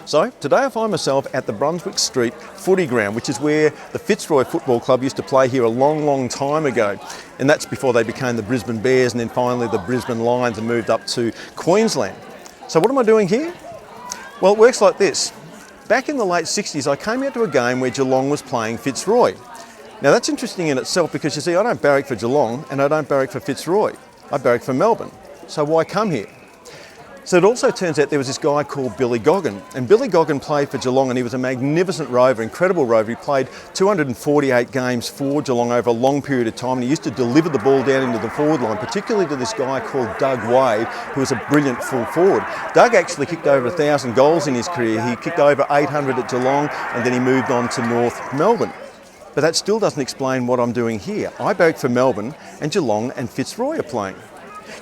So today I find myself at the Brunswick Street footy ground, which is where the Fitzroy Football Club used to play here a long, long time ago. And that's before they became the Brisbane Bears and then finally the Brisbane Lions and moved up to Queensland. So what am I doing here? Well, it works like this. Back in the late 60s, I came out to a game where Geelong was playing Fitzroy. Now that's interesting in itself because you see, I don't barrack for Geelong and I don't barrack for Fitzroy. I barrack for Melbourne. So why come here? So it also turns out there was this guy called Billy Goggin, and Billy Goggin played for Geelong and he was a magnificent rover, incredible rover. He played 248 games for Geelong over a long period of time and he used to deliver the ball down into the forward line, particularly to this guy called Doug Wade, who was a brilliant full forward. Doug actually kicked over 1,000 goals in his career. He kicked over 800 at Geelong and then he moved on to North Melbourne. But that still doesn't explain what I'm doing here. I barrack for Melbourne and Geelong and Fitzroy are playing.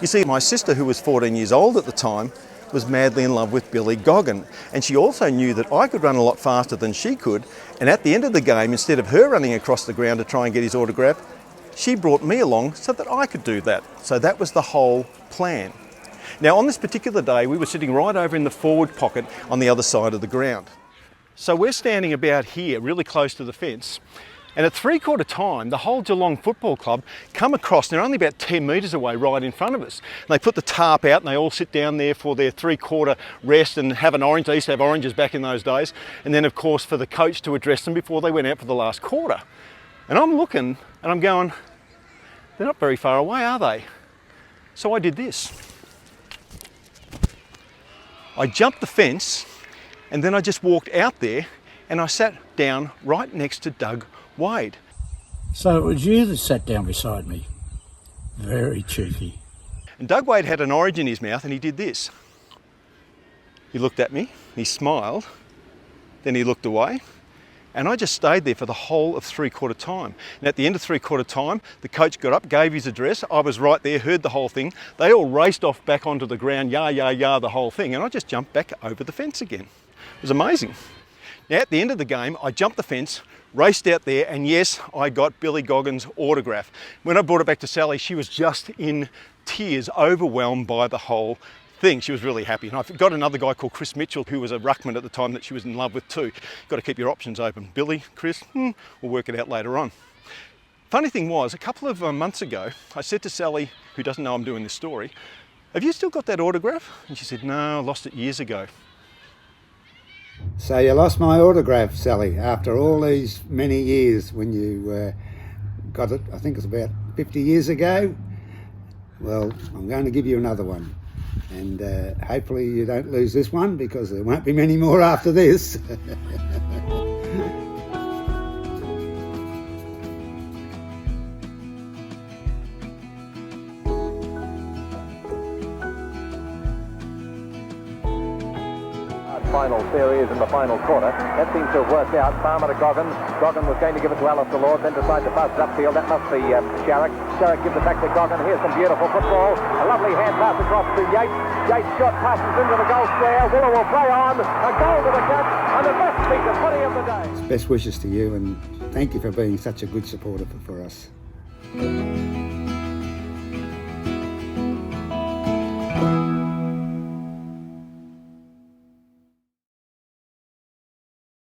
You see, my sister, who was 14 years old at the time, was madly in love with Billy Goggin. And she also knew that I could run a lot faster than she could. And at the end of the game, instead of her running across the ground to try and get his autograph, she brought me along so that I could do that. So that was the whole plan. Now, on this particular day, we were sitting right over in the forward pocket on the other side of the ground. So we're standing about here, really close to the fence. And at 3/4 time, the whole Geelong Football Club come across. They're only about 10 metres away right in front of us. And they put the tarp out and they all sit down there for their 3/4 rest and have an orange. They used to have oranges back in those days. And then, of course, for the coach to address them before they went out for the last quarter. And I'm looking and I'm going, they're not very far away, are they? So I did this. I jumped the fence and then I just walked out there and I sat down right next to Doug Wade. So it was you that sat down beside me. Very cheeky. And Doug Wade had an orange in his mouth and he did this. He looked at me, he smiled, then he looked away, and I just stayed there for the whole of 3/4 time. And at the end of 3/4 time, the coach got up, gave his address, I was right there, heard the whole thing. They all raced off back onto the ground, yah, yah, yah, the whole thing, and I just jumped back over the fence again. It was amazing. Now, at the end of the game, I jumped the fence, raced out there, and yes, I got Billy Goggin's autograph. When I brought it back to Sally, she was just in tears, overwhelmed by the whole thing. She was really happy. And I've got another guy called Chris Mitchell, who was a ruckman at the time that she was in love with too. Got to keep your options open. Billy, Chris, we'll work it out later on. Funny thing was, a couple of months ago, I said to Sally, who doesn't know I'm doing this story, have you still got that autograph? And she said, no, I lost it years ago. So you lost my autograph, Sally, after all these many years when you got it, I think it was about 50 years ago. Well, I'm going to give you another one. And hopefully you don't lose this one because there won't be many more after this. Final series in the final quarter. That seems to have worked out. Farmer to Goggin. Goggin was going to give it to Alistair Lord, then decided to pass it upfield. That must be Sharrock. Sharrock gives it back to Goggin. Here's some beautiful football. A lovely hand pass across to Yates. Yates shot passes into the goal square. Willer will play on. A goal to the catch. And the best piece of footy of the day. Best wishes to you and thank you for being such a good supporter for us.